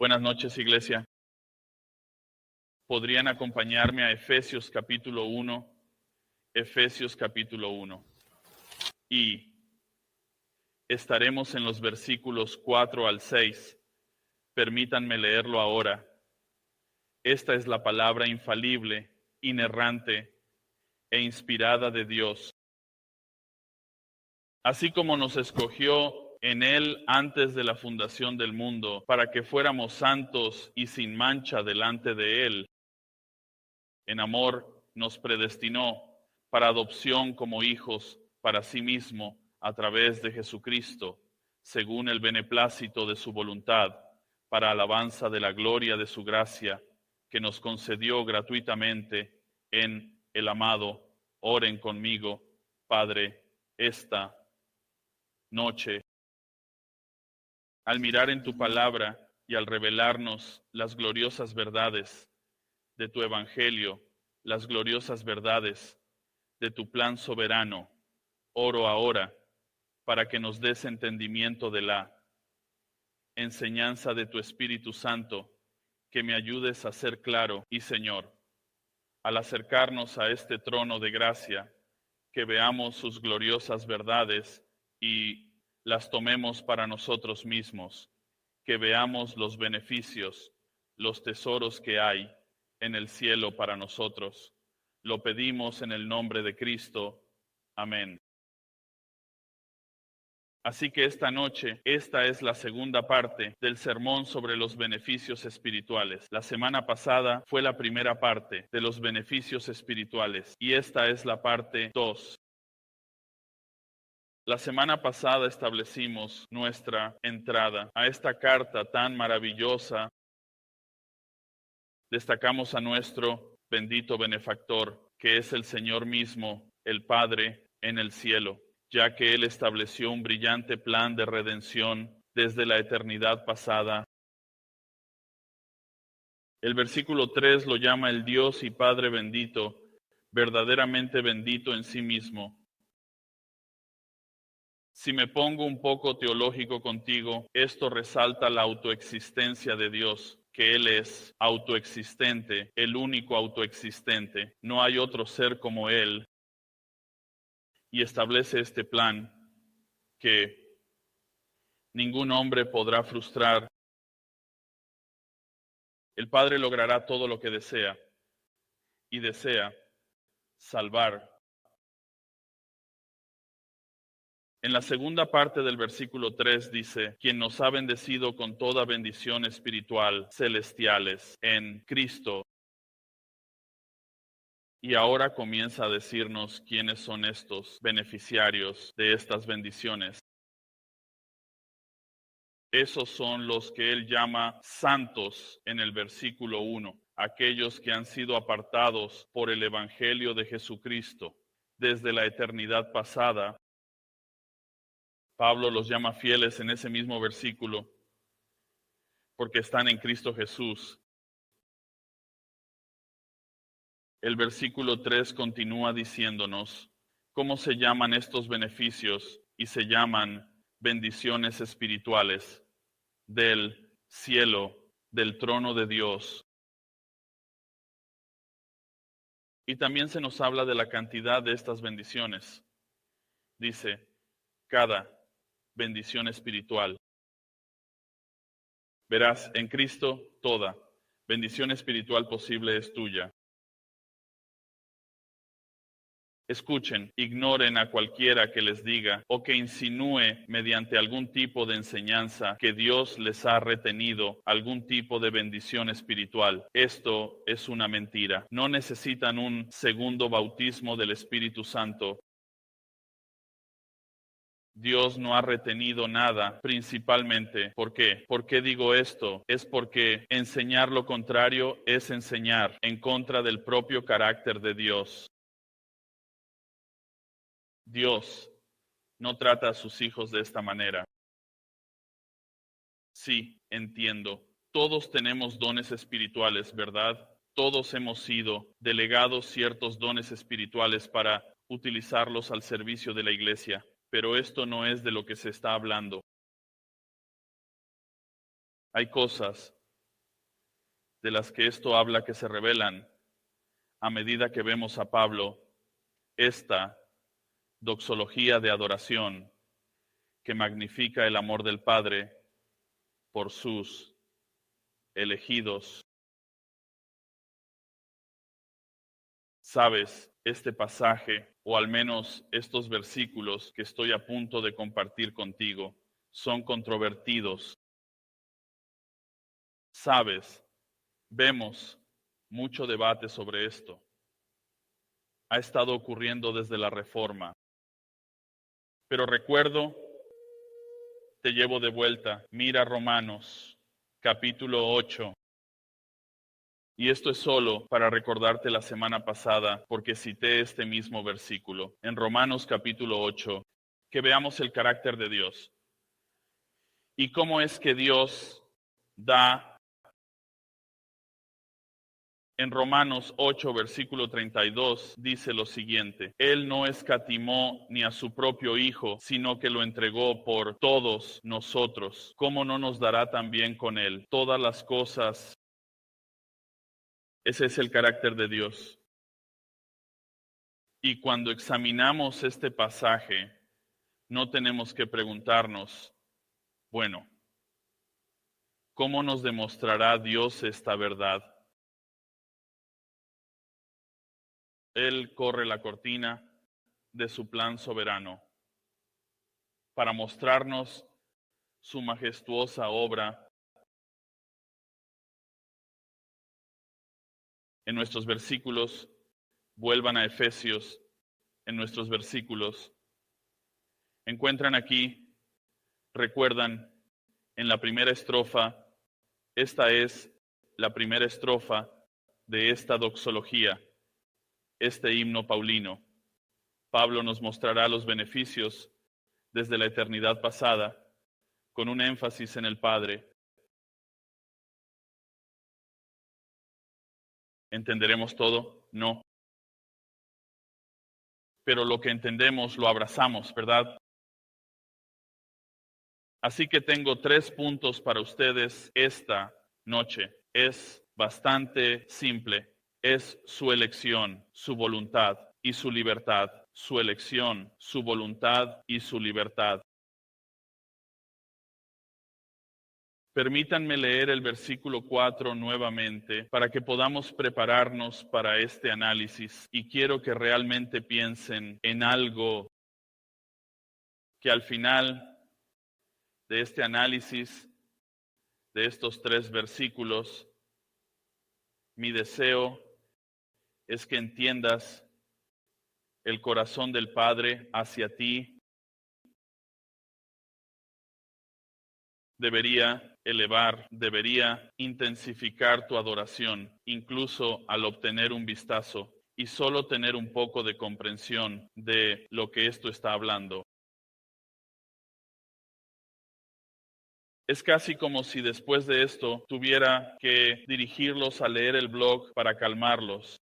Buenas noches, iglesia. ¿Podrían acompañarme a Efesios capítulo 1? Efesios capítulo 1. Y estaremos en los versículos 4 al 6. Permítanme leerlo ahora. Esta es la palabra infalible, inerrante e inspirada de Dios. Así como nos escogió en Él antes de la fundación del mundo, para que fuéramos santos y sin mancha delante de Él, en amor nos predestinó para adopción como hijos para sí mismo a través de Jesucristo, según el beneplácito de su voluntad, para alabanza de la gloria de su gracia, que nos concedió gratuitamente en el amado. Oren conmigo, Padre, esta noche. Al mirar en tu palabra y al revelarnos las gloriosas verdades de tu evangelio, las gloriosas verdades de tu plan soberano, oro ahora para que nos des entendimiento de la enseñanza de tu Espíritu Santo, que me ayudes a ser claro y Señor, al acercarnos a este trono de gracia, que veamos sus gloriosas verdades y las tomemos para nosotros mismos, que veamos los beneficios, los tesoros que hay en el cielo para nosotros. Lo pedimos en el nombre de Cristo. Amén. Así que esta noche, esta es la segunda parte del sermón sobre los beneficios espirituales. La semana pasada fue la primera parte de los beneficios espirituales y esta es la parte 2. La semana pasada establecimos nuestra entrada a esta carta tan maravillosa. Destacamos a nuestro bendito benefactor, que es el Señor mismo, el Padre en el cielo, ya que Él estableció un brillante plan de redención desde la eternidad pasada. El versículo 3 lo llama el Dios y Padre bendito, verdaderamente bendito en sí mismo. Si me pongo un poco teológico contigo, esto resalta la autoexistencia de Dios, que Él es autoexistente, el único autoexistente. No hay otro ser como Él. Y establece este plan que ningún hombre podrá frustrar. El Padre logrará todo lo que desea y desea salvar. En la segunda parte del versículo 3 dice, quien nos ha bendecido con toda bendición espiritual celestiales en Cristo. Y ahora comienza a decirnos quiénes son estos beneficiarios de estas bendiciones. Esos son los que él llama santos en el versículo 1, aquellos que han sido apartados por el Evangelio de Jesucristo desde la eternidad pasada. Pablo los llama fieles en ese mismo versículo porque están en Cristo Jesús. El versículo 3 continúa diciéndonos cómo se llaman estos beneficios y se llaman bendiciones espirituales del cielo, del trono de Dios. Y también se nos habla de la cantidad de estas bendiciones. Dice, cada bendición espiritual. Verás, en Cristo toda bendición espiritual posible es tuya. Escuchen, ignoren a cualquiera que les diga o que insinúe mediante algún tipo de enseñanza que Dios les ha retenido algún tipo de bendición espiritual. Esto es una mentira. No necesitan un segundo bautismo del Espíritu Santo. Dios no ha retenido nada, principalmente. ¿Por qué? ¿Por qué digo esto? Es porque enseñar lo contrario es enseñar en contra del propio carácter de Dios. Dios no trata a sus hijos de esta manera. Sí, entiendo. Todos tenemos dones espirituales, ¿verdad? Todos hemos sido delegados ciertos dones espirituales para utilizarlos al servicio de la iglesia, pero esto no es de lo que se está hablando. Hay cosas de las que esto habla que se revelan a medida que vemos a Pablo esta doxología de adoración que magnifica el amor del Padre por sus elegidos. Sabes, este pasaje, o al menos estos versículos que estoy a punto de compartir contigo, son controvertidos. Sabes, vemos mucho debate sobre esto. Ha estado ocurriendo desde la Reforma. Pero recuerdo, te llevo de vuelta, mira Romanos, capítulo 8. Y esto es solo para recordarte la semana pasada, porque cité este mismo versículo, en Romanos capítulo 8, que veamos el carácter de Dios. Y cómo es que Dios da. En Romanos 8, versículo 32, dice lo siguiente: Él no escatimó ni a su propio Hijo, sino que lo entregó por todos nosotros. ¿Cómo no nos dará también con Él todas las cosas? Ese es el carácter de Dios. Y cuando examinamos este pasaje, no tenemos que preguntarnos, bueno, ¿cómo nos demostrará Dios esta verdad? Él corre la cortina de su plan soberano para mostrarnos su majestuosa obra. En nuestros versículos, vuelvan a Efesios, en nuestros versículos, encuentran aquí, recuerdan, en la primera estrofa, esta es la primera estrofa de esta doxología, este himno paulino. Pablo nos mostrará los beneficios desde la eternidad pasada, con un énfasis en el Padre. ¿Entenderemos todo? No. Pero lo que entendemos lo abrazamos, ¿verdad? Así que tengo 3 puntos para ustedes esta noche. Es bastante simple. Es su elección, su voluntad y su libertad. Su elección, su voluntad y su libertad. Permítanme leer el versículo 4 nuevamente para que podamos prepararnos para este análisis, y quiero que realmente piensen en algo que al final de este análisis, de estos 3 versículos, mi deseo es que entiendas el corazón del Padre hacia ti. Debería elevar, debería intensificar tu adoración, incluso al obtener un vistazo y solo tener un poco de comprensión de lo que esto está hablando. Es casi como si después de esto tuviera que dirigirlos a leer el blog para calmarlos.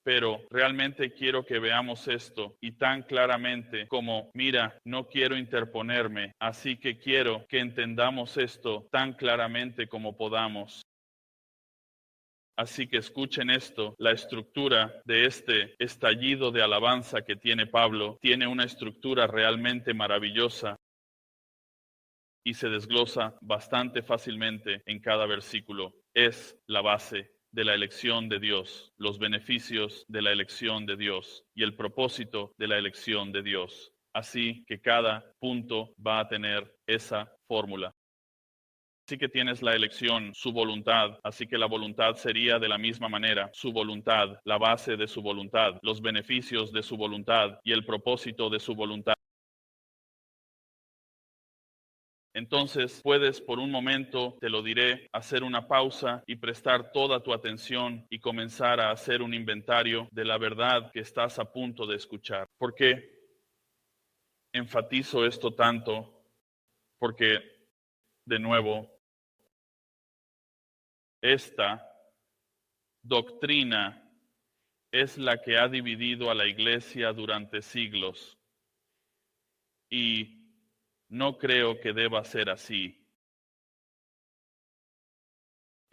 Pero realmente quiero que veamos esto y tan claramente como, mira, no quiero interponerme, así que quiero que entendamos esto tan claramente como podamos. Así que escuchen esto, la estructura de este estallido de alabanza que tiene Pablo tiene una estructura realmente maravillosa y se desglosa bastante fácilmente en cada versículo. Es la base de la elección de Dios, los beneficios de la elección de Dios y el propósito de la elección de Dios. Así que cada punto va a tener esa fórmula. Así que tienes la elección, su voluntad, así que la voluntad sería de la misma manera, su voluntad, la base de su voluntad, los beneficios de su voluntad y el propósito de su voluntad. Entonces puedes por un momento, te lo diré, hacer una pausa y prestar toda tu atención y comenzar a hacer un inventario de la verdad que estás a punto de escuchar. ¿Por qué enfatizo esto tanto? Porque, de nuevo, esta doctrina es la que ha dividido a la Iglesia durante siglos y no creo que deba ser así.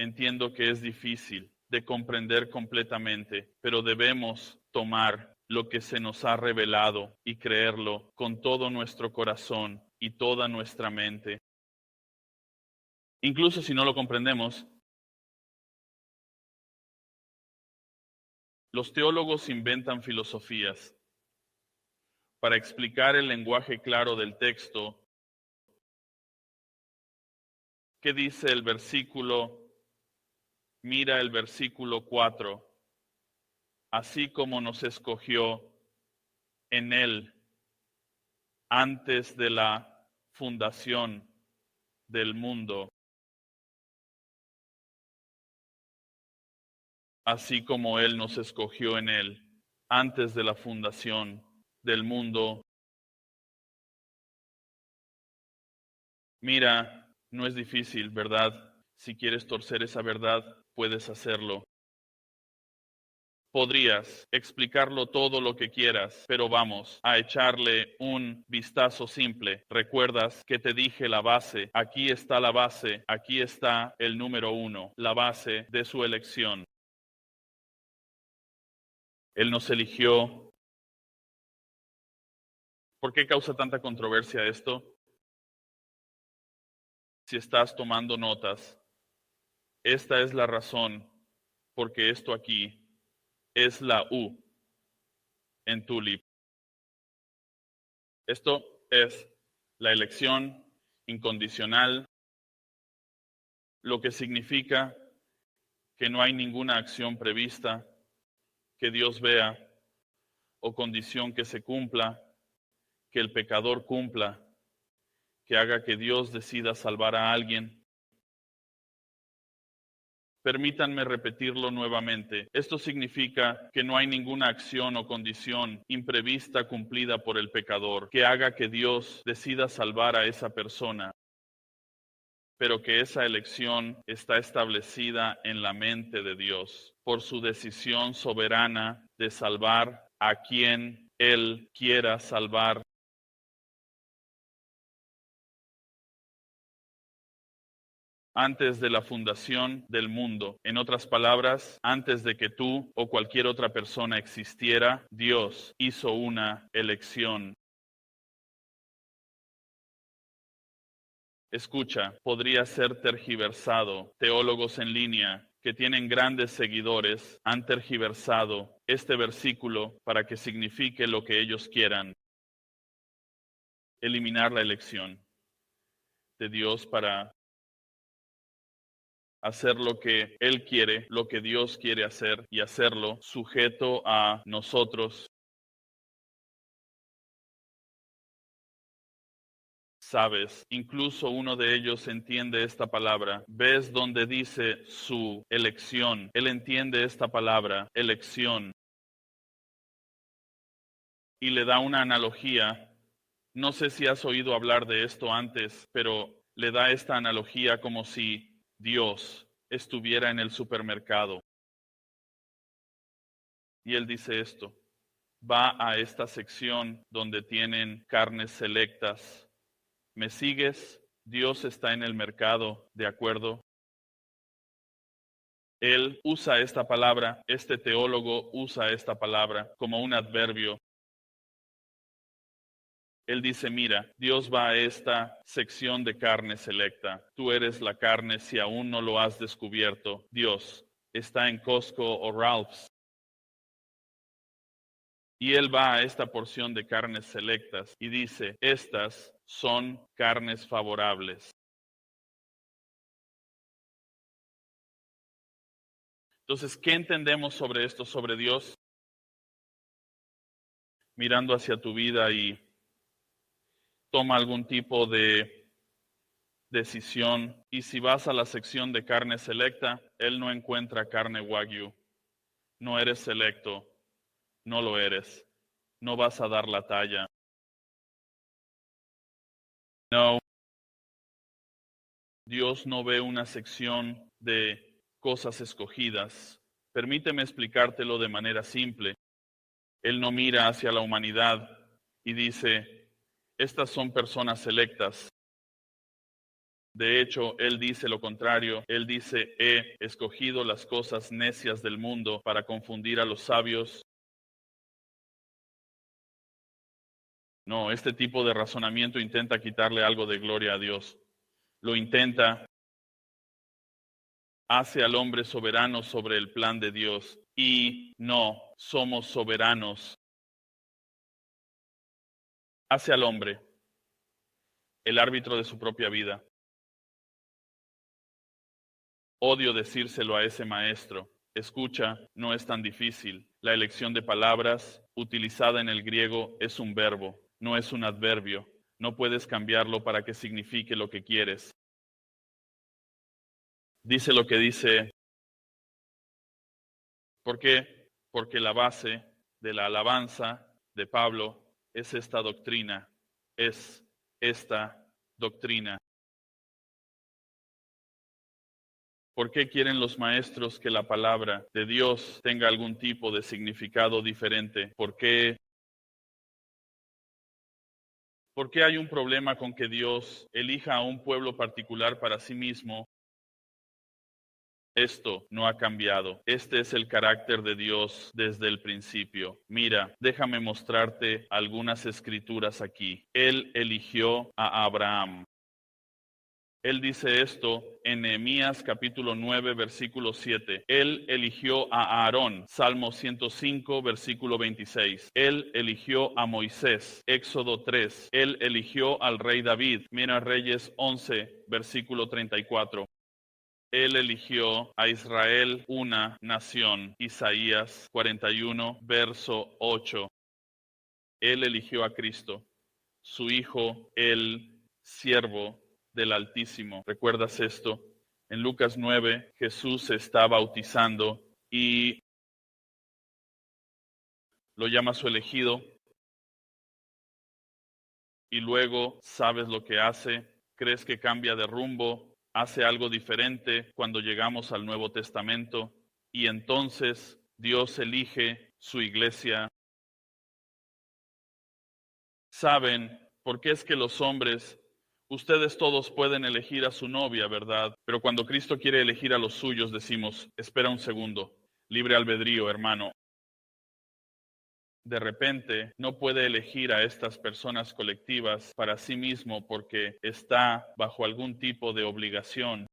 Entiendo que es difícil de comprender completamente, pero debemos tomar lo que se nos ha revelado y creerlo con todo nuestro corazón y toda nuestra mente. Incluso si no lo comprendemos, los teólogos inventan filosofías para explicar el lenguaje claro del texto. ¿Qué dice el versículo? Mira el versículo 4. Así como nos escogió en Él antes de la fundación del mundo, así como Él nos escogió en Él antes de la fundación del mundo. Mira, no es difícil, ¿verdad? Si quieres torcer esa verdad, puedes hacerlo. Podrías explicarlo todo lo que quieras, pero vamos a echarle un vistazo simple. ¿Recuerdas que te dije la base? Aquí está la base, aquí está el número 1, la base de su elección. Él nos eligió. ¿Por qué causa tanta controversia esto? Si estás tomando notas, esta es la razón porque esto aquí es la U en tulip. Esto es la elección incondicional, lo que significa que no hay ninguna acción prevista que Dios vea o condición que se cumpla, que el pecador cumpla, que haga que Dios decida salvar a alguien. Permítanme repetirlo nuevamente. Esto significa que no hay ninguna acción o condición imprevista cumplida por el pecador que haga que Dios decida salvar a esa persona, pero que esa elección está establecida en la mente de Dios por su decisión soberana de salvar a quien Él quiera salvar. Antes de la fundación del mundo. En otras palabras, antes de que tú o cualquier otra persona existiera, Dios hizo una elección. Escucha, podría ser tergiversado. Teólogos en línea que tienen grandes seguidores han tergiversado este versículo para que signifique lo que ellos quieran. Eliminar la elección de Dios para hacer lo que Él quiere, lo que Dios quiere hacer y hacerlo sujeto a nosotros. Sabes, incluso uno de ellos entiende esta palabra. ¿Ves donde dice su elección? Él entiende esta palabra, elección, y le da una analogía. No sé si has oído hablar de esto antes, pero le da esta analogía como si Dios estuviera en el supermercado. Y él dice esto, va a esta sección donde tienen carnes selectas. ¿Me sigues? Dios está en el mercado, ¿de acuerdo? Él usa esta palabra, este teólogo usa esta palabra como un adverbio. Él dice, mira, Dios va a esta sección de carne selecta. Tú eres la carne si aún no lo has descubierto. Dios está en Costco o Ralph's. Y Él va a esta porción de carnes selectas y dice, estas son carnes favorables. Entonces, ¿qué entendemos sobre esto, sobre Dios? Mirando hacia tu vida y toma algún tipo de decisión. Y si vas a la sección de carne selecta, Él no encuentra carne Wagyu. No eres selecto, no lo eres. No vas a dar la talla. No. Dios no ve una sección de cosas escogidas. Permíteme explicártelo de manera simple. Él no mira hacia la humanidad y dice, estas son personas selectas. De hecho, él dice lo contrario. Él dice, he escogido las cosas necias del mundo para confundir a los sabios. No, este tipo de razonamiento intenta quitarle algo de gloria a Dios. Lo intenta, hace al hombre soberano sobre el plan de Dios. Y no somos soberanos. Hace al hombre el árbitro de su propia vida. Odio decírselo a ese maestro. Escucha, no es tan difícil. La elección de palabras utilizada en el griego es un verbo, no es un adverbio. No puedes cambiarlo para que signifique lo que quieres. Dice lo que dice. ¿Por qué? Porque la base de la alabanza de Pablo es esta doctrina. Es esta doctrina. ¿Por qué quieren los maestros que la palabra de Dios tenga algún tipo de significado diferente? ¿Por qué hay un problema con que Dios elija a un pueblo particular para sí mismo? Esto no ha cambiado. Este es el carácter de Dios desde el principio. Mira, déjame mostrarte algunas escrituras aquí. Él eligió a Abraham. Él dice esto en Nehemías capítulo 9, versículo 7. Él eligió a Aarón, Salmo 105, versículo 26. Él eligió a Moisés, Éxodo 3. Él eligió al rey David, mira Reyes 11, versículo 34. Él eligió a Israel una nación, Isaías 41, verso 8. Él eligió a Cristo, su Hijo, el siervo del Altísimo. ¿Recuerdas esto? En Lucas 9, Jesús se está bautizando y lo llama su elegido. Y luego, ¿sabes lo que hace? ¿Crees que cambia de rumbo? Hace algo diferente cuando llegamos al Nuevo Testamento. Y entonces Dios elige su iglesia. ¿Saben por qué es que los hombres, ustedes todos pueden elegir a su novia, verdad? Pero cuando Cristo quiere elegir a los suyos, decimos, espera un segundo, libre albedrío, hermano. De repente no puede elegir a estas personas colectivas para sí mismo porque está bajo algún tipo de obligación.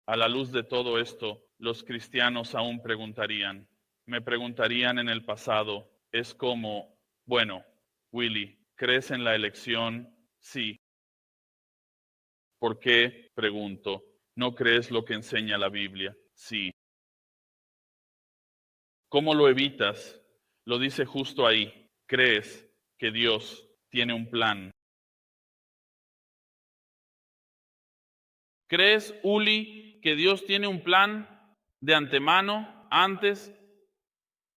A la luz de todo esto, los cristianos aún preguntarían, me preguntarían en el pasado, es como, bueno, Willy, ¿crees en la elección? Sí. ¿Por qué? Pregunto. ¿No crees lo que enseña la Biblia? Sí. ¿Cómo lo evitas? Lo dice justo ahí. ¿Crees que Dios tiene un plan? ¿Crees, Uli, que Dios tiene un plan de antemano, antes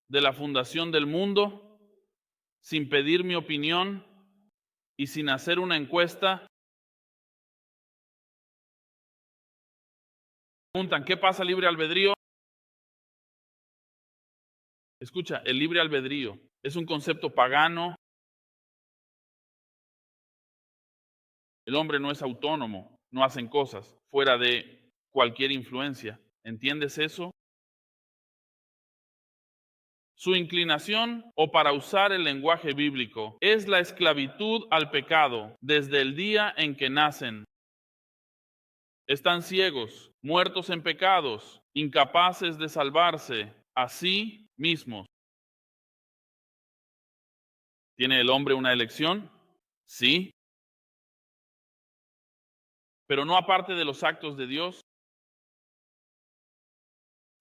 de la fundación del mundo, sin pedir mi opinión y sin hacer una encuesta? Preguntan, ¿qué pasa libre albedrío? Escucha, el libre albedrío es un concepto pagano. El hombre no es autónomo, no hacen cosas fuera de cualquier influencia. ¿Entiendes eso? Su inclinación, o para usar el lenguaje bíblico, es la esclavitud al pecado desde el día en que nacen. Están ciegos, muertos en pecados, incapaces de salvarse a sí mismos. ¿Tiene el hombre una elección? Sí, pero no aparte de los actos de Dios.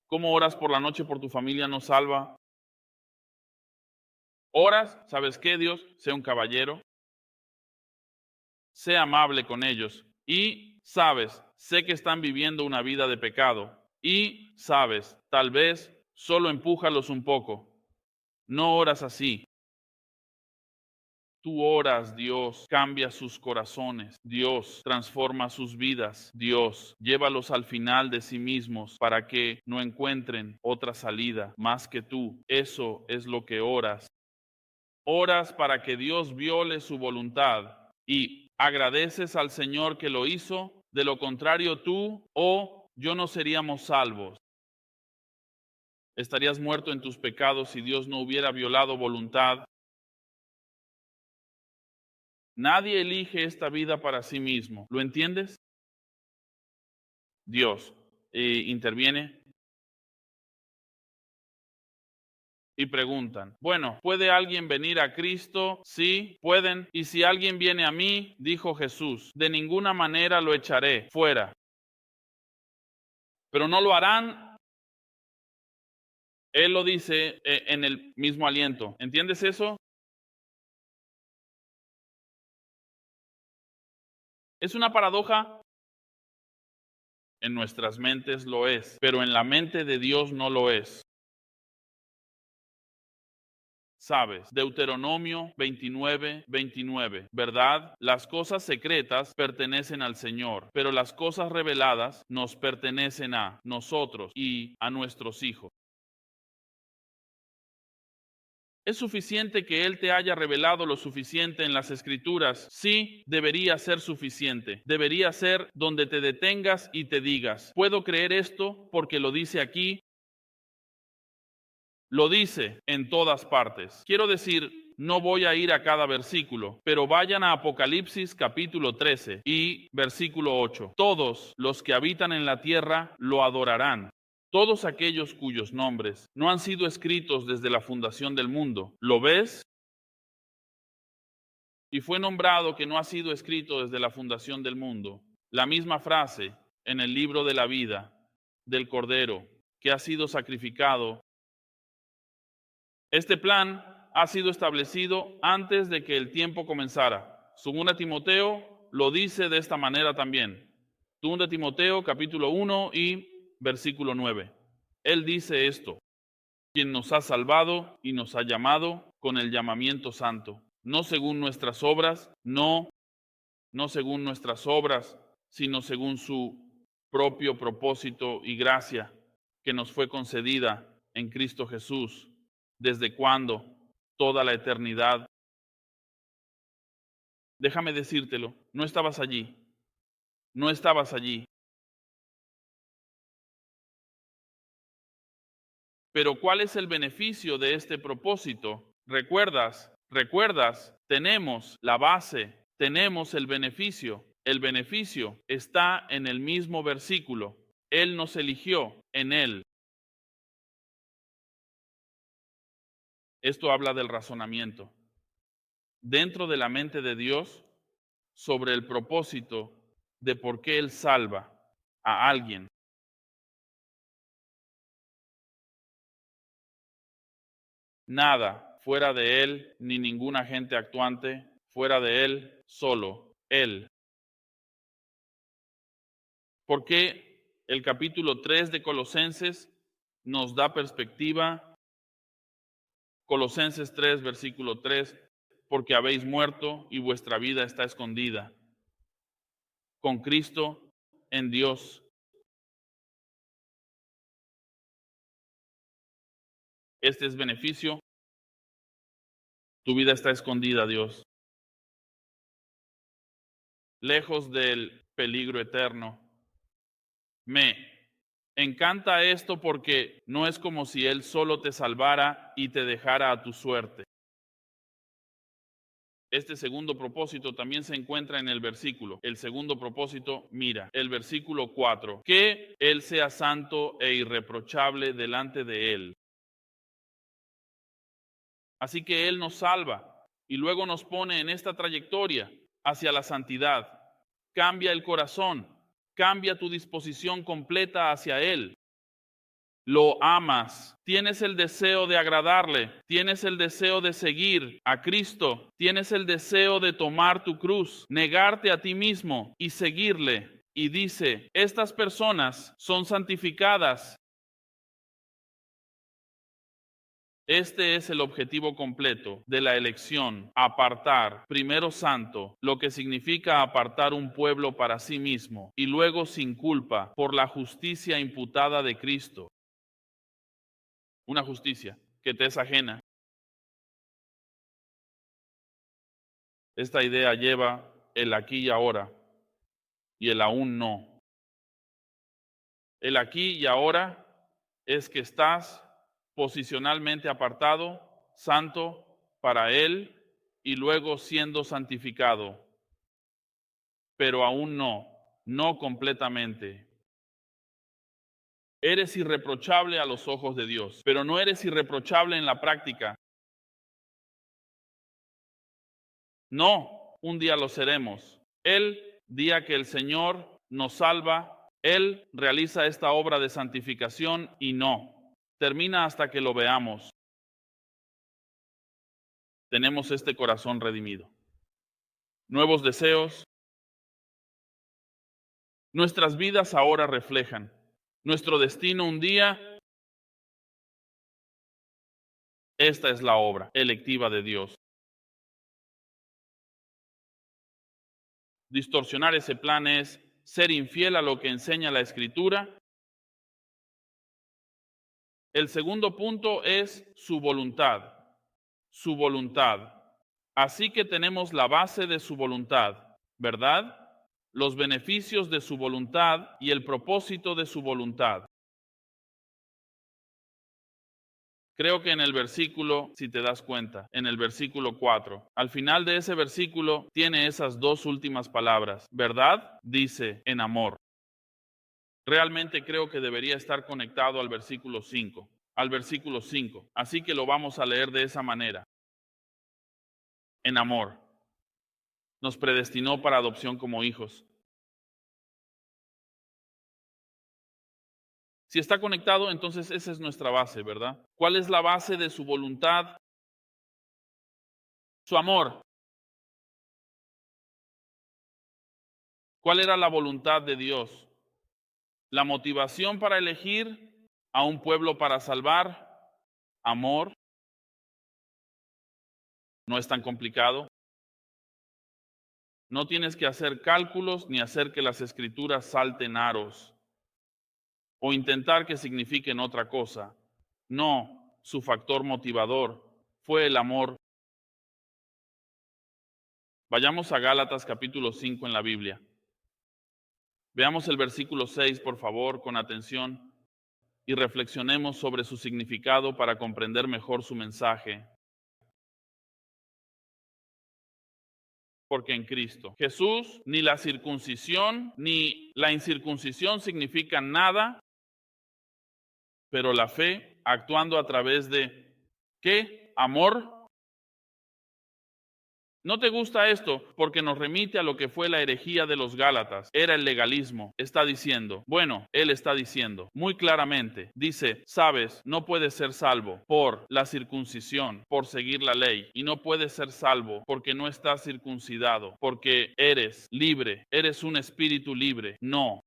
¿Cómo oras por la noche por tu familia no salva? Oras, ¿sabes qué, Dios? Sé un caballero, sé amable con ellos y sabes, sé que están viviendo una vida de pecado y sabes, tal vez solo empújalos un poco. No oras así. Tú oras, Dios cambia sus corazones, Dios transforma sus vidas, Dios llévalos al final de sí mismos para que no encuentren otra salida más que tú. Eso es lo que oras. oras para que Dios viole su voluntad y agradeces al Señor que lo hizo, de lo contrario tú o yo no seríamos salvos. Estarías muerto en tus pecados si Dios no hubiera violado voluntad. Nadie elige esta vida para sí mismo. ¿Lo entiendes? Dios interviene y preguntan, bueno, ¿puede alguien venir a Cristo? Sí, pueden. Y si alguien viene a mí, dijo Jesús, de ninguna manera lo echaré fuera. Pero no lo harán. Él lo dice en el mismo aliento. ¿Entiendes eso? ¿Es una paradoja? En nuestras mentes lo es, pero en la mente de Dios no lo es. Sabes, Deuteronomio 29:29, ¿verdad? Las cosas secretas pertenecen al Señor, pero las cosas reveladas nos pertenecen a nosotros y a nuestros hijos. ¿Es suficiente que Él te haya revelado lo suficiente en las Escrituras? Sí, debería ser suficiente. Debería ser donde te detengas y te digas, ¿puedo creer esto porque lo dice aquí? Lo dice en todas partes. Quiero decir, no voy a ir a cada versículo, pero vayan a Apocalipsis capítulo 13 y versículo 8. Todos los que habitan en la tierra lo adorarán. Todos aquellos cuyos nombres no han sido escritos desde la fundación del mundo. ¿Lo ves? Y fue nombrado que no ha sido escrito desde la fundación del mundo. La misma frase en el libro de la vida del Cordero que ha sido sacrificado. Este plan ha sido establecido antes de que el tiempo comenzara. Segunda Timoteo lo dice de esta manera también. Segunda Timoteo capítulo 1 y versículo 9. Él dice esto, quien nos ha salvado y nos ha llamado con el llamamiento santo, no según nuestras obras, no según nuestras obras, sino según su propio propósito y gracia que nos fue concedida en Cristo Jesús. ¿Desde cuándo? Toda la eternidad. Déjame decírtelo, no estabas allí, no estabas allí. Pero ¿cuál es el beneficio de este propósito? Recuerdas, tenemos la base, tenemos el beneficio. El beneficio está en el mismo versículo. Él nos eligió en Él. Esto habla del razonamiento. Dentro de la mente de Dios, sobre el propósito de por qué Él salva a alguien. Nada fuera de Él, ni ningún agente actuante fuera de Él, solo Él. ¿Por qué el capítulo 3 de Colosenses nos da perspectiva? Colosenses 3, versículo 3, porque habéis muerto y vuestra vida está escondida con Cristo en Dios. Este es beneficio. Tu vida está escondida, Dios, lejos del peligro eterno. Me encanta esto porque no es como si Él solo te salvara y te dejara a tu suerte. Este segundo propósito también se encuentra en el versículo. El segundo propósito, mira, el versículo 4, que Él sea santo e irreprochable delante de Él. Así que Él nos salva y luego nos pone en esta trayectoria hacia la santidad. Cambia el corazón, cambia tu disposición completa hacia Él. Lo amas, tienes el deseo de agradarle, tienes el deseo de seguir a Cristo, tienes el deseo de tomar tu cruz, negarte a ti mismo y seguirle. Y dice, estas personas son santificadas. Este es el objetivo completo de la elección, apartar, primero santo, lo que significa apartar un pueblo para sí mismo, y luego sin culpa por la justicia imputada de Cristo. Una justicia que te es ajena. Esta idea lleva el aquí y ahora y el aún no. El aquí y ahora es que estás posicionalmente apartado, santo para Él y luego siendo santificado, pero aún no completamente. Eres irreprochable a los ojos de Dios, pero no eres irreprochable en la práctica. No, un día lo seremos. El día que el Señor nos salva, Él realiza esta obra de santificación y no termina hasta que lo veamos. Tenemos este corazón redimido. Nuevos deseos. Nuestras vidas ahora reflejan nuestro destino un día. Esta es la obra electiva de Dios. Distorsionar ese plan es ser infiel a lo que enseña la Escritura. El segundo punto es su voluntad. Su voluntad. Así que tenemos la base de su voluntad, ¿verdad? Los beneficios de su voluntad y el propósito de su voluntad. Creo que en el versículo, si te das cuenta, en el versículo 4, al final de ese versículo tiene esas dos últimas palabras, ¿verdad? Dice en amor. Realmente creo que debería estar conectado al versículo 5, Así que lo vamos a leer de esa manera. En amor. Nos predestinó para adopción como hijos. Si está conectado, entonces esa es nuestra base, ¿verdad? ¿Cuál es la base de su voluntad? Su amor. ¿Cuál era la voluntad de Dios? La motivación para elegir a un pueblo para salvar, amor. No es tan complicado. No tienes que hacer cálculos ni hacer que las escrituras salten aros o intentar que signifiquen otra cosa. No, su factor motivador fue el amor. Vayamos a Gálatas capítulo 5 en la Biblia. Veamos el versículo 6, por favor, con atención y reflexionemos sobre su significado para comprender mejor su mensaje. Porque en Cristo Jesús ni la circuncisión ni la incircuncisión significan nada, pero la fe actuando a través de ¿qué? Amor. ¿No te gusta esto? Porque nos remite a lo que fue la herejía de los Gálatas. Era el legalismo. Está diciendo, él está diciendo muy claramente, dice, sabes, no puedes ser salvo por la circuncisión, por seguir la ley, y no puedes ser salvo porque no estás circuncidado, porque eres libre, eres un espíritu libre. No.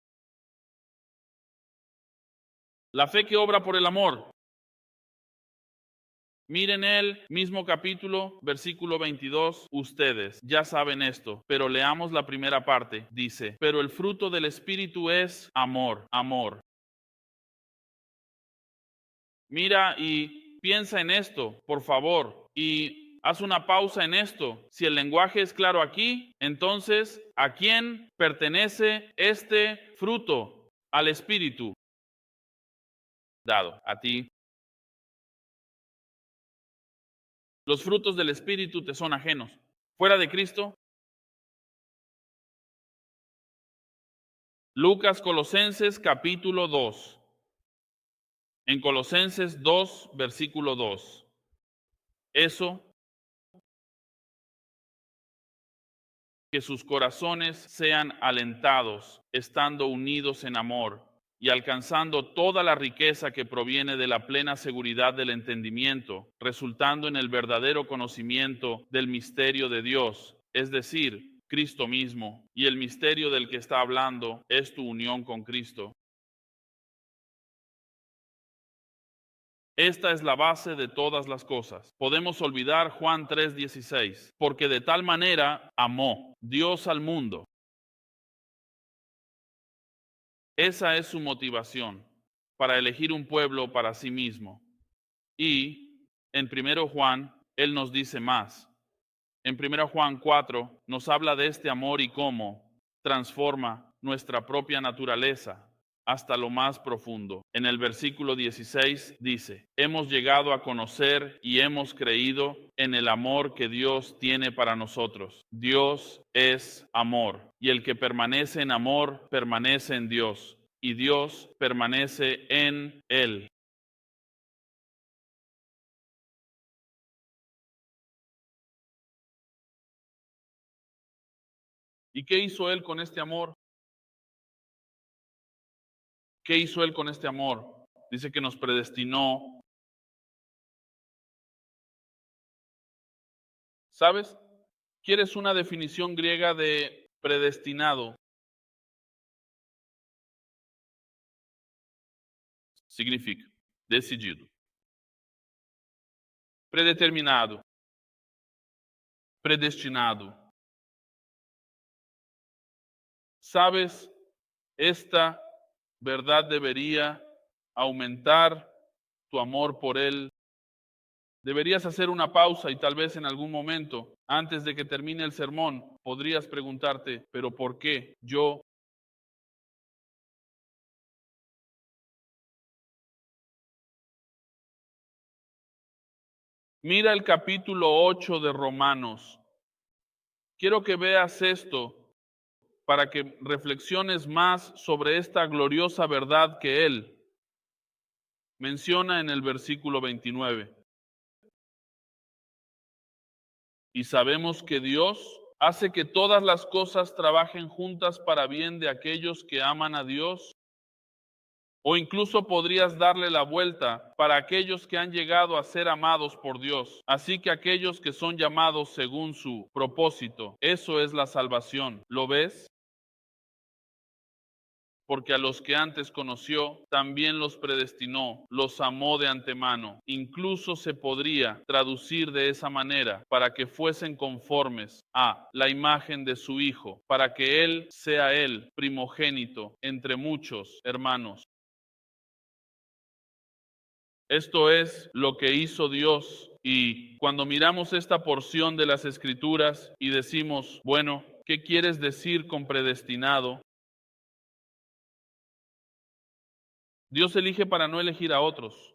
La fe que obra por el amor. Miren el mismo capítulo, versículo 22, ustedes ya saben esto, pero leamos la primera parte, dice, pero el fruto del Espíritu es amor, amor. Mira y piensa en esto, por favor, y haz una pausa en esto. Si el lenguaje es claro aquí, entonces, ¿a quién pertenece este fruto? Al Espíritu. Dado, a ti. Los frutos del Espíritu te son ajenos. Fuera de Cristo, Lucas, Colosenses, capítulo 2. En Colosenses 2, versículo 2. Eso, que sus corazones sean alentados, estando unidos en amor y alcanzando toda la riqueza que proviene de la plena seguridad del entendimiento, resultando en el verdadero conocimiento del misterio de Dios, es decir, Cristo mismo. Y el misterio del que está hablando es tu unión con Cristo. Esta es la base de todas las cosas. Podemos olvidar Juan 3:16, porque de tal manera amó Dios al mundo. Esa es su motivación para elegir un pueblo para sí mismo. Y en 1 Juan, él nos dice más. En 1 Juan 4 nos habla de este amor y cómo transforma nuestra propia naturaleza hasta lo más profundo. En el versículo 16 dice, hemos llegado a conocer y hemos creído en el amor que Dios tiene para nosotros. Dios es amor, y el que permanece en amor permanece en Dios, y Dios permanece en él. ¿Y qué hizo él con este amor? ¿Qué hizo él con este amor? Dice que nos predestinó. ¿Sabes? ¿Quieres una definición griega de predestinado? Significa decidido, predeterminado, predestinado. ¿Sabes? Esta verdad debería aumentar tu amor por Él. Deberías hacer una pausa y tal vez en algún momento, antes de que termine el sermón, podrías preguntarte, ¿pero por qué yo? Mira el capítulo 8 de Romanos. Quiero que veas esto para que reflexiones más sobre esta gloriosa verdad que Él menciona en el versículo 29. Y sabemos que Dios hace que todas las cosas trabajen juntas para bien de aquellos que aman a Dios. O incluso podrías darle la vuelta para aquellos que han llegado a ser amados por Dios. Así que aquellos que son llamados según su propósito, eso es la salvación. ¿Lo ves? Porque a los que antes conoció, también los predestinó, los amó de antemano. Incluso se podría traducir de esa manera, para que fuesen conformes a la imagen de su Hijo, para que Él sea Él primogénito entre muchos hermanos. Esto es lo que hizo Dios. Y cuando miramos esta porción de las Escrituras y decimos, bueno, ¿qué quieres decir con predestinado? Dios elige para no elegir a otros.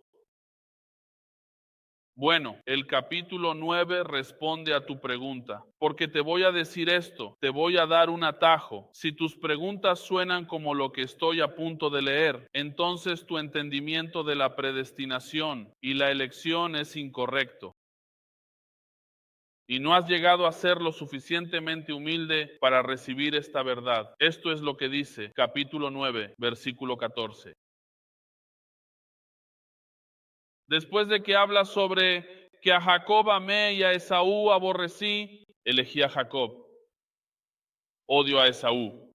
Bueno, el capítulo 9 responde a tu pregunta, porque te voy a decir esto, te voy a dar un atajo. Si tus preguntas suenan como lo que estoy a punto de leer, entonces tu entendimiento de la predestinación y la elección es incorrecto. Y no has llegado a ser lo suficientemente humilde para recibir esta verdad. Esto es lo que dice capítulo 9, versículo 14. Después de que habla sobre que a Jacob amé y a Esaú aborrecí, elegí a Jacob, odio a Esaú.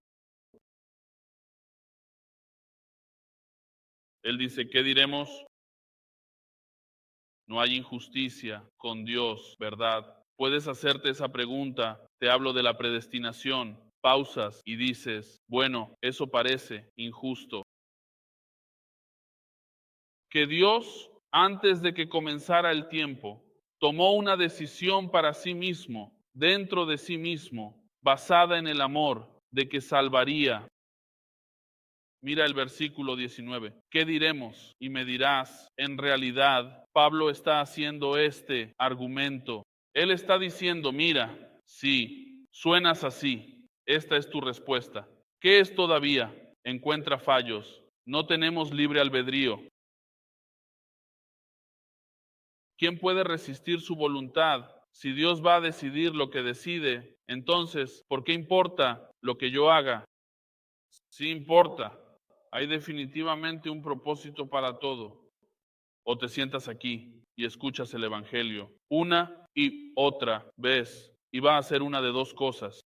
Él dice, ¿qué diremos? No hay injusticia con Dios, ¿verdad? Puedes hacerte esa pregunta, te hablo de la predestinación, pausas y dices, bueno, eso parece injusto. Que Dios, antes de que comenzara el tiempo, tomó una decisión para sí mismo, dentro de sí mismo, basada en el amor, de que salvaría. Mira el versículo 19. ¿Qué diremos? Y me dirás, en realidad, Pablo está haciendo este argumento. Él está diciendo, mira, sí, suenas así. Esta es tu respuesta. ¿Qué es todavía? Encuentra fallos. No tenemos libre albedrío. ¿Quién puede resistir su voluntad? Si Dios va a decidir lo que decide, entonces, ¿por qué importa lo que yo haga? Sí importa. Hay definitivamente un propósito para todo. O te sientas aquí y escuchas el Evangelio una y otra vez y va a hacer una de dos cosas.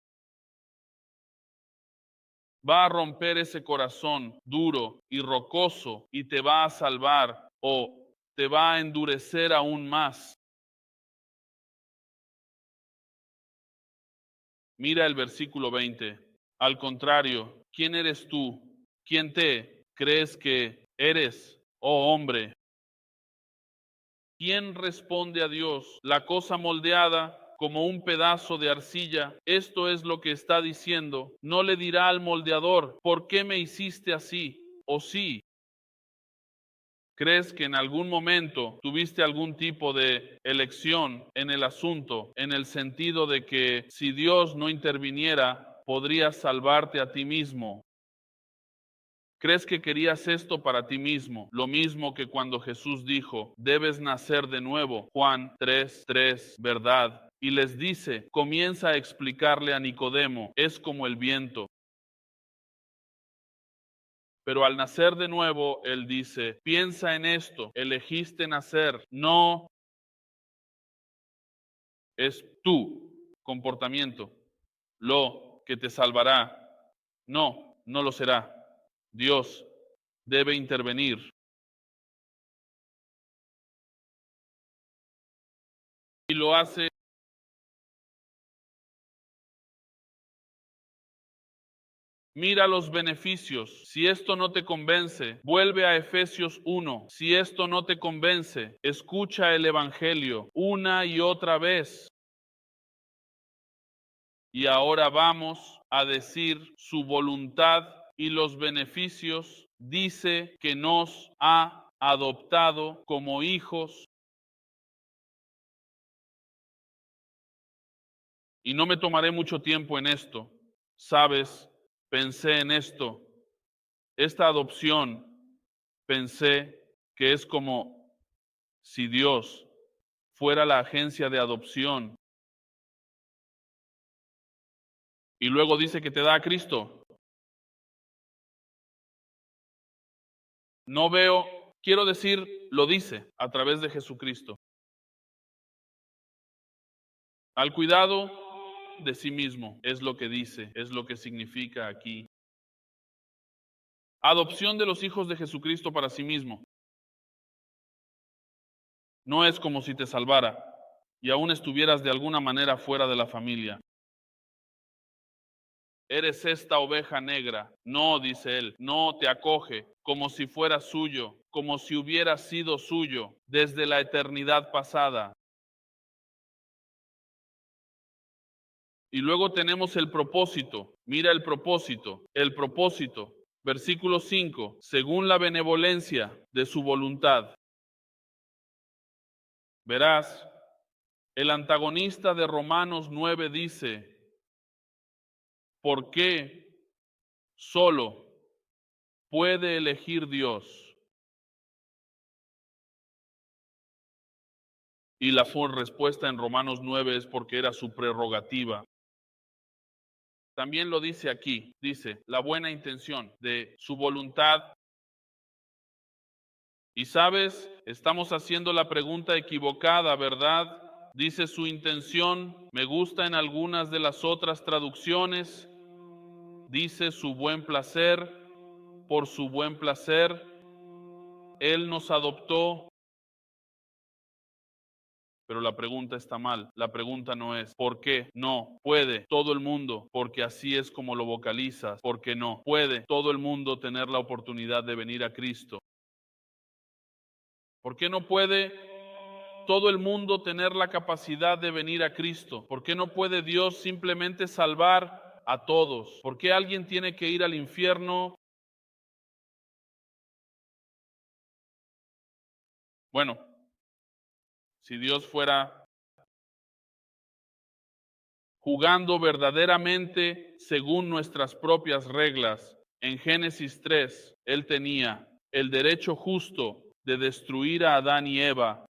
Va a romper ese corazón duro y rocoso y te va a salvar o te va a endurecer aún más. Mira el versículo 20. Al contrario, ¿quién eres tú? ¿Quién te crees que eres, oh hombre? ¿Quién responde a Dios? La cosa moldeada como un pedazo de arcilla. Esto es lo que está diciendo. No le dirá al moldeador, ¿por qué me hiciste así? ¿O sí? ¿Crees que en algún momento tuviste algún tipo de elección en el asunto, en el sentido de que si Dios no interviniera, podrías salvarte a ti mismo? ¿Crees que querías esto para ti mismo? Lo mismo que cuando Jesús dijo, debes nacer de nuevo. Juan 3:3, ¿verdad? Y les dice, comienza a explicarle a Nicodemo, es como el viento. Pero al nacer de nuevo, él dice, piensa en esto, elegiste nacer, no es tu comportamiento lo que te salvará. No, no lo será. Dios debe intervenir. Y lo hace. Mira los beneficios. Si esto no te convence, vuelve a Efesios 1. Si esto no te convence, escucha el Evangelio una y otra vez. Y ahora vamos a decir su voluntad y los beneficios. Dice que nos ha adoptado como hijos. Y no me tomaré mucho tiempo en esto. Sabes, pensé en esto. Esta adopción, pensé que es como si Dios fuera la agencia de adopción y luego dice que te da a Cristo. No veo, quiero decir, lo dice a través de Jesucristo. Al cuidado de sí mismo, es lo que dice, es lo que significa aquí. Adopción de los hijos de Jesucristo para sí mismo. No es como si te salvara y aún estuvieras de alguna manera fuera de la familia. Eres esta oveja negra. No, dice él, no te acoge como si fuera suyo, como si hubiera sido suyo desde la eternidad pasada. Y luego tenemos el propósito. Mira el propósito, el propósito. Versículo 5, según la benevolencia de su voluntad. Verás, el antagonista de Romanos 9 dice, ¿por qué solo puede elegir Dios? Y la respuesta en Romanos 9 es porque era su prerrogativa. También lo dice aquí, dice, la buena intención de su voluntad. Y sabes, estamos haciendo la pregunta equivocada, ¿verdad? Dice su intención, me gusta en algunas de las otras traducciones, dice su buen placer, por su buen placer, Él nos adoptó. Pero la pregunta está mal. La pregunta no es ¿por qué no puede todo el mundo? Porque así es como lo vocalizas. ¿Por qué no puede todo el mundo tener la oportunidad de venir a Cristo? ¿Por qué no puede todo el mundo tener la capacidad de venir a Cristo? ¿Por qué no puede Dios simplemente salvar a todos? ¿Por qué alguien tiene que ir al infierno? Bueno, si Dios fuera jugando verdaderamente según nuestras propias reglas, en Génesis 3, Él tenía el derecho justo de destruir a Adán y Eva.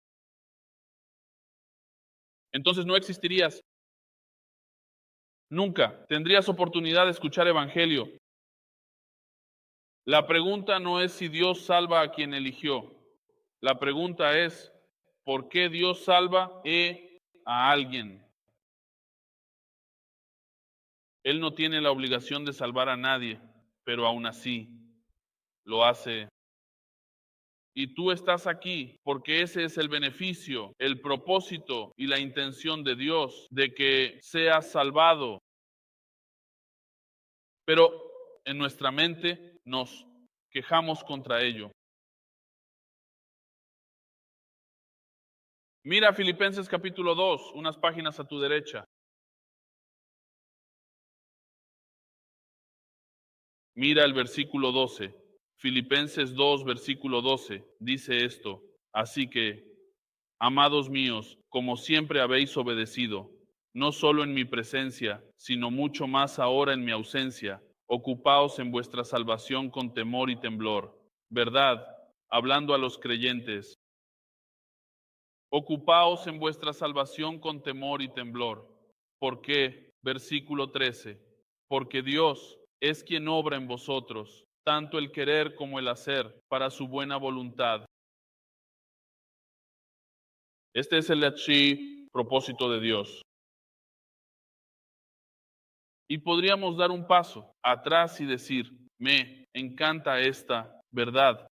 Entonces no existirías nunca. Tendrías oportunidad de escuchar evangelio. La pregunta no es si Dios salva a quien eligió. La pregunta es, ¿por qué Dios salva a alguien? Él no tiene la obligación de salvar a nadie, pero aún así lo hace. Y tú estás aquí porque ese es el beneficio, el propósito y la intención de Dios de que seas salvado. Pero en nuestra mente nos quejamos contra ello. Mira Filipenses capítulo 2, unas páginas a tu derecha. Mira el versículo 12. Filipenses 2, versículo 12. Dice esto. Así que, amados míos, como siempre habéis obedecido, no solo en mi presencia, sino mucho más ahora en mi ausencia, ocupaos en vuestra salvación con temor y temblor. ¿Verdad? Hablando a los creyentes, ocupaos en vuestra salvación con temor y temblor. ¿Por qué? Versículo 13. Porque Dios es quien obra en vosotros, tanto el querer como el hacer, para su buena voluntad. Este es el propósito de Dios. Y podríamos dar un paso atrás y decir, me encanta esta verdad.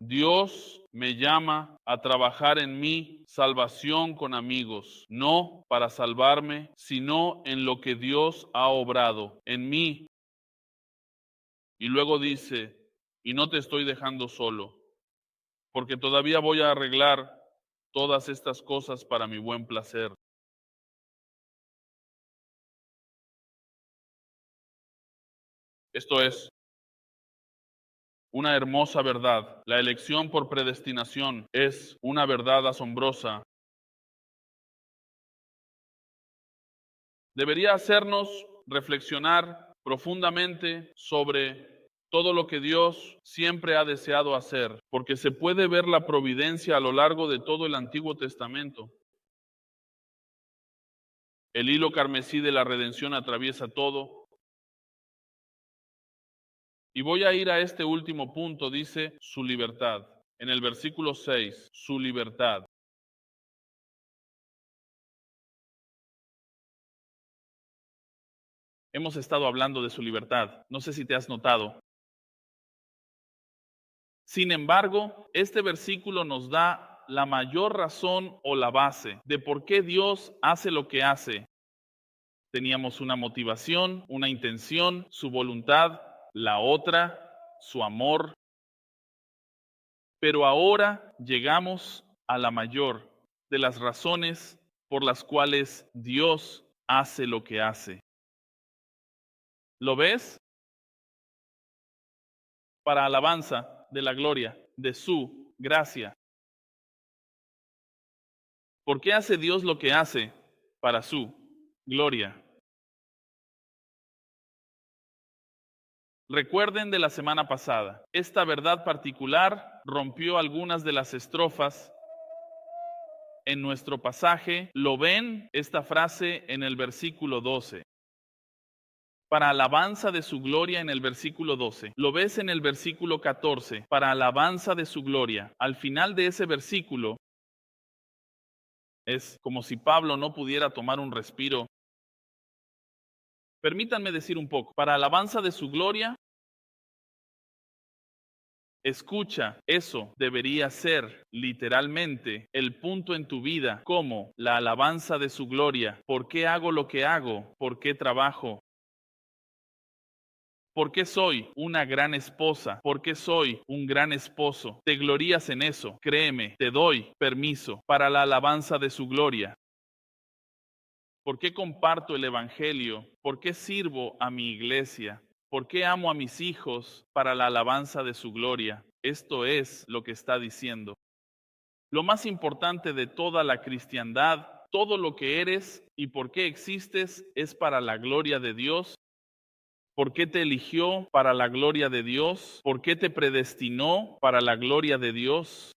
Dios me llama a trabajar en mi salvación con amigos, no para salvarme, sino en lo que Dios ha obrado en mí. Y luego dice, y no te estoy dejando solo, porque todavía voy a arreglar todas estas cosas para mi buen placer. Esto es una hermosa verdad. La elección por predestinación es una verdad asombrosa. Debería hacernos reflexionar profundamente sobre todo lo que Dios siempre ha deseado hacer, porque se puede ver la providencia a lo largo de todo el Antiguo Testamento. El hilo carmesí de la redención atraviesa todo. Y voy a ir a este último punto, dice su libertad. En el versículo 6, su libertad. Hemos estado hablando de su libertad. No sé si te has notado. Sin embargo, este versículo nos da la mayor razón o la base de por qué Dios hace lo que hace. Teníamos una motivación, una intención, su voluntad, la otra, su amor. Pero ahora llegamos a la mayor de las razones por las cuales Dios hace lo que hace. ¿Lo ves? Para alabanza de la gloria, de su gracia. ¿Por qué hace Dios lo que hace? Para su gloria. Recuerden de la semana pasada, esta verdad particular rompió algunas de las estrofas en nuestro pasaje. ¿Lo ven? Esta frase en el versículo 12. Para alabanza de su gloria en el versículo 12. Lo ves en el versículo 14. Para alabanza de su gloria. Al final de ese versículo es como si Pablo no pudiera tomar un respiro. Permítanme decir un poco. Para alabanza de su gloria. Escucha, eso debería ser literalmente el punto en tu vida, como la alabanza de su gloria. ¿Por qué hago lo que hago? ¿Por qué trabajo? ¿Por qué soy una gran esposa? ¿Por qué soy un gran esposo? Te glorías en eso, créeme, te doy permiso para la alabanza de su gloria. ¿Por qué comparto el Evangelio? ¿Por qué sirvo a mi iglesia? ¿Por qué amo a mis hijos para la alabanza de su gloria? Esto es lo que está diciendo. Lo más importante de toda la cristiandad, todo lo que eres y por qué existes es para la gloria de Dios. ¿Por qué te eligió para la gloria de Dios? ¿Por qué te predestinó para la gloria de Dios?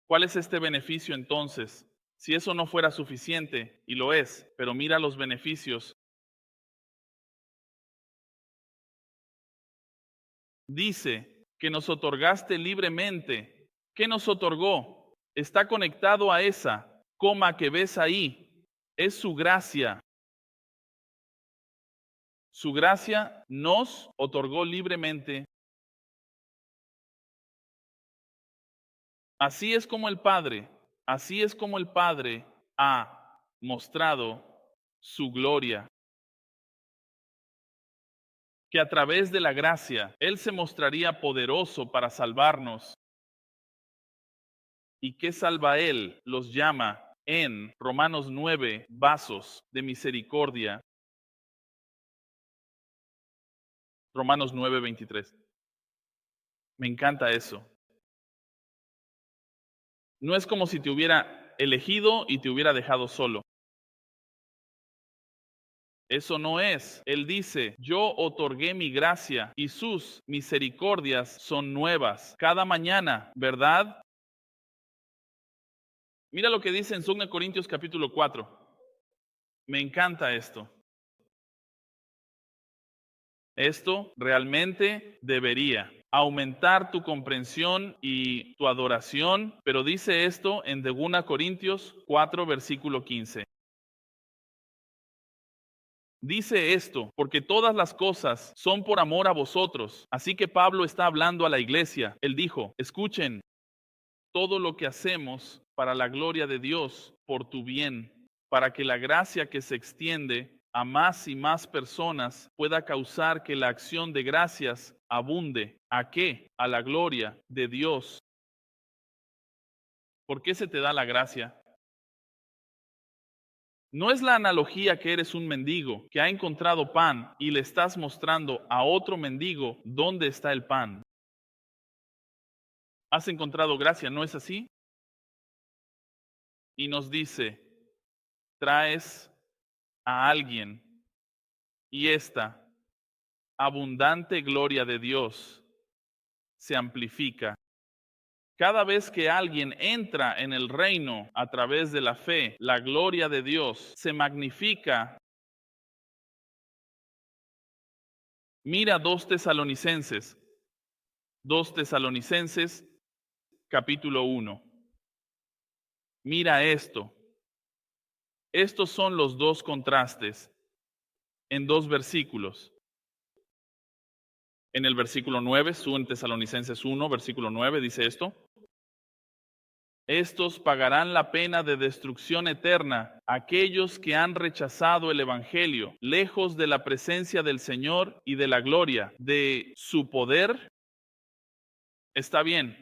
¿Cuál es este beneficio entonces? Si eso no fuera suficiente, y lo es, pero mira los beneficios. Dice que nos otorgaste libremente. ¿Qué nos otorgó? Está conectado a esa coma que ves ahí. Es su gracia. Su gracia nos otorgó libremente. Así es como el Padre ha mostrado su gloria. que a través de la gracia Él se mostraría poderoso para salvarnos. ¿Y qué salva Él? Los llama en Romanos 9 vasos de misericordia. Romanos 9:23. Me encanta eso. No es como si te hubiera elegido y te hubiera dejado solo. Eso no es. Él dice, yo otorgué mi gracia y sus misericordias son nuevas cada mañana, ¿verdad? Mira lo que dice en 2 Corintios capítulo 4. Me encanta esto. Esto realmente debería aumentar tu comprensión y tu adoración, pero dice esto en 2 Corintios 4, versículo 15. Dice esto, porque todas las cosas son por amor a vosotros. Así que Pablo está hablando a la iglesia. Él dijo, escuchen, todo lo que hacemos para la gloria de Dios, por tu bien, para que la gracia que se extiende a más y más personas pueda causar que la acción de gracias abunde. ¿A qué? A la gloria de Dios. ¿Por qué se te da la gracia? No es la analogía que eres un mendigo que ha encontrado pan y le estás mostrando a otro mendigo dónde está el pan. Has encontrado gracia, ¿no es así? Y nos dice, traes a alguien y esta abundante gloria de Dios se amplifica. Cada vez que alguien entra en el reino a través de la fe, la gloria de Dios se magnifica. Mira 2 Tesalonicenses capítulo 1. Mira esto. Estos son los dos contrastes en 2 versículos. En el versículo 9, en Tesalonicenses 1, versículo 9, dice esto. Estos pagarán la pena de destrucción eterna, aquellos que han rechazado el Evangelio, lejos de la presencia del Señor y de la gloria de su poder. Está bien,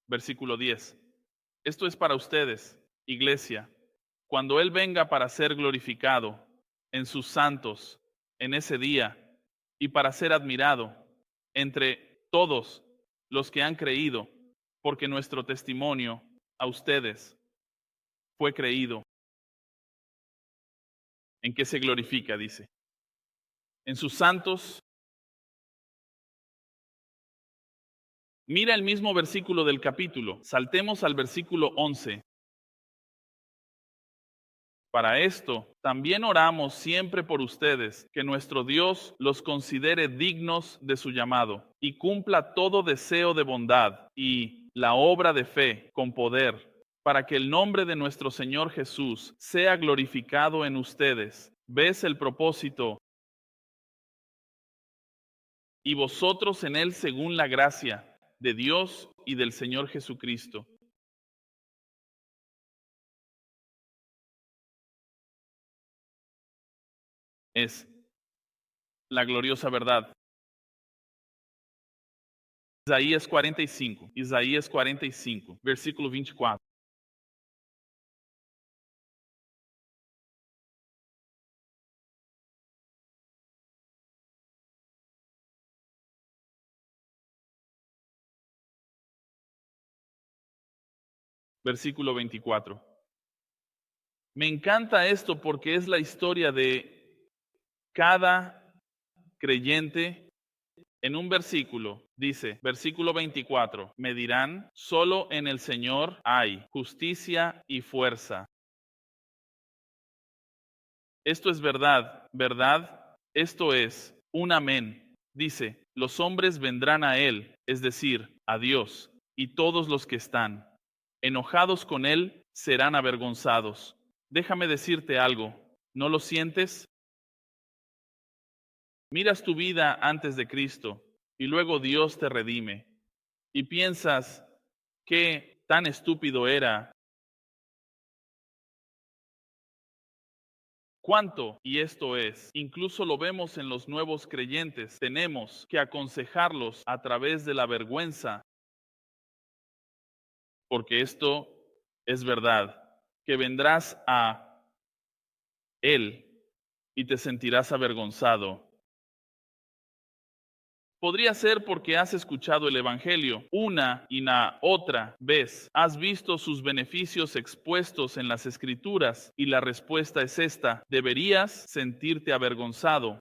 versículo 10. Esto es para ustedes, iglesia, cuando Él venga para ser glorificado en sus santos en ese día y para ser admirado entre todos los que han creído, porque nuestro testimonio a ustedes fue creído. ¿En qué se glorifica? Dice. En sus santos. Mira el mismo versículo del capítulo. Saltemos al versículo 11. Para esto, también oramos siempre por ustedes, que nuestro Dios los considere dignos de su llamado y cumpla todo deseo de bondad y la obra de fe con poder, para que el nombre de nuestro Señor Jesús sea glorificado en ustedes. ¿Ves el propósito? Y vosotros en él según la gracia de Dios y del Señor Jesucristo. Es la gloriosa verdad. Isaías 45, versículo 24. Versículo 24. Me encanta esto porque es la historia de cada creyente. En un versículo dice, versículo 24, me dirán, solo en el Señor hay justicia y fuerza. Esto es verdad, ¿verdad? Esto es un amén. Dice, los hombres vendrán a Él, es decir, a Dios, y todos los que están enojados con Él serán avergonzados. Déjame decirte algo, ¿no lo sientes? Miras tu vida antes de Cristo y luego Dios te redime y piensas qué tan estúpido era. ¿Cuánto? Y esto es, incluso lo vemos en los nuevos creyentes, tenemos que aconsejarlos a través de la vergüenza, porque esto es verdad, que vendrás a Él y te sentirás avergonzado. Podría ser porque has escuchado el Evangelio una y la otra vez. Has visto sus beneficios expuestos en las Escrituras y la respuesta es esta: deberías sentirte avergonzado,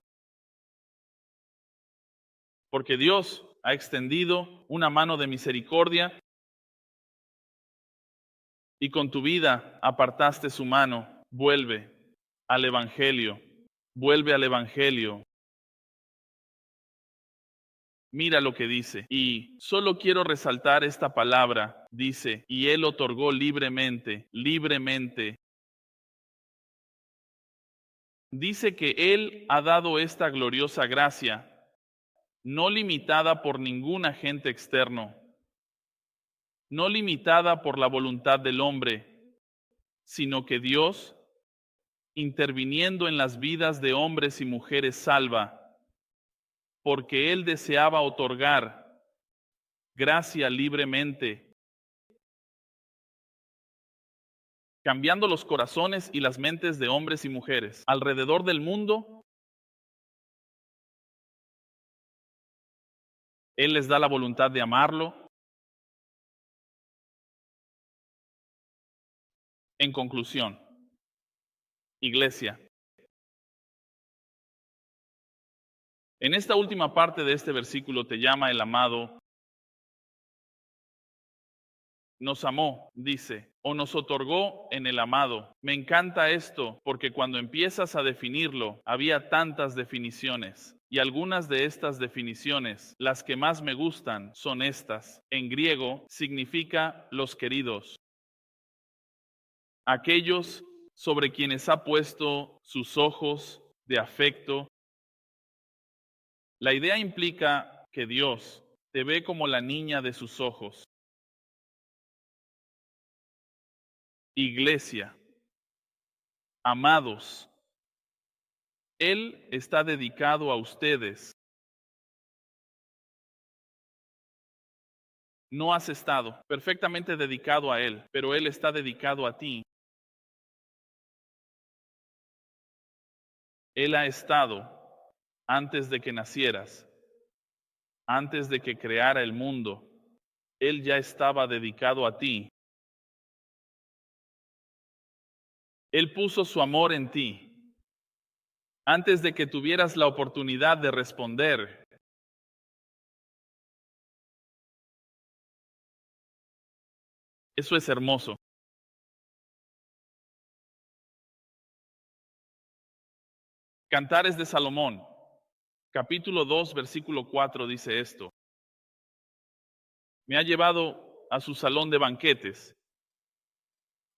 porque Dios ha extendido una mano de misericordia y con tu vida apartaste su mano. Vuelve al Evangelio, vuelve al Evangelio. Mira lo que dice. Y solo quiero resaltar esta palabra. Dice, y Él otorgó libremente, libremente. Dice que Él ha dado esta gloriosa gracia, no limitada por ningún agente externo, no limitada por la voluntad del hombre, sino que Dios, interviniendo en las vidas de hombres y mujeres, salva, porque Él deseaba otorgar gracia libremente, cambiando los corazones y las mentes de hombres y mujeres alrededor del mundo. Él les da la voluntad de amarlo. En conclusión, iglesia, en esta última parte de este versículo te llama el amado, nos amó, dice, o nos otorgó en el amado. Me encanta esto porque cuando empiezas a definirlo, había tantas definiciones. Y algunas de estas definiciones, las que más me gustan, son estas. En griego significa los queridos, aquellos sobre quienes ha puesto sus ojos de afecto. La idea implica que Dios te ve como la niña de sus ojos. Iglesia, amados, Él está dedicado a ustedes. No has estado perfectamente dedicado a Él, pero Él está dedicado a ti. Él ha estado antes de que nacieras, antes de que creara el mundo. Él ya estaba dedicado a ti. Él puso su amor en ti antes de que tuvieras la oportunidad de responder. Eso es hermoso. Cantares de Salomón, capítulo 2, versículo 4 dice esto: me ha llevado a su salón de banquetes,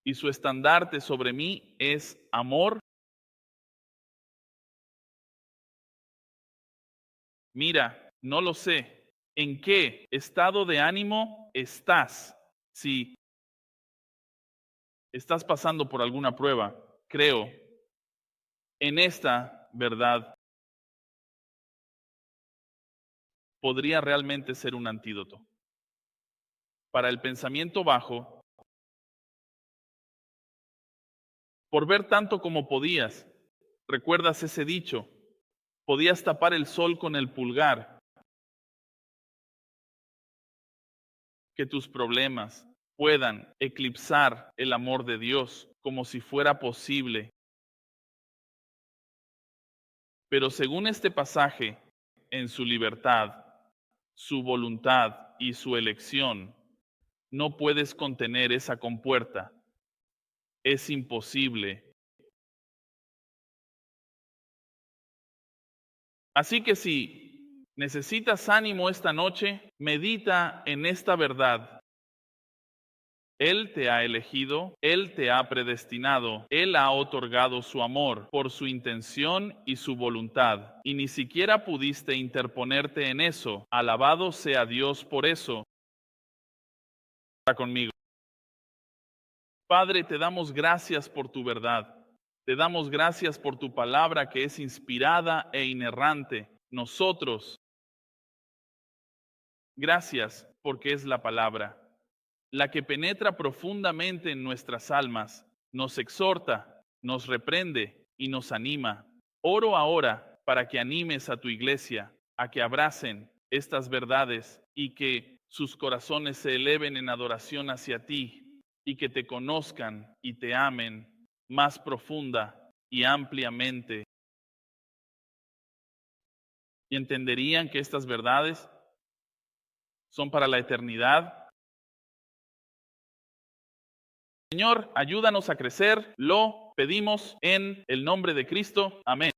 y su estandarte sobre mí es amor. Mira, no lo sé, ¿en qué estado de ánimo estás? Si estás pasando por alguna prueba, creo en esta verdad podría realmente ser un antídoto para el pensamiento bajo, por ver tanto como podías. ¿Recuerdas ese dicho? Podías tapar el sol con el pulgar. Que tus problemas puedan eclipsar el amor de Dios como si fuera posible. Pero según este pasaje, en su libertad, su voluntad y su elección, no puedes contener esa compuerta. Es imposible. Así que si necesitas ánimo esta noche, medita en esta verdad. Él te ha elegido, Él te ha predestinado, Él ha otorgado su amor por su intención y su voluntad, y ni siquiera pudiste interponerte en eso. Alabado sea Dios por eso. Está conmigo. Padre, te damos gracias por tu verdad. Te damos gracias por tu palabra que es inspirada e inerrante. Nosotros, gracias porque es la palabra, la que penetra profundamente en nuestras almas, nos exhorta, nos reprende y nos anima. Oro ahora para que animes a tu iglesia a que abracen estas verdades y que sus corazones se eleven en adoración hacia ti y que te conozcan y te amen más profunda y ampliamente. Y entenderían que estas verdades son para la eternidad. Señor, ayúdanos a crecer, lo pedimos en el nombre de Cristo. Amén.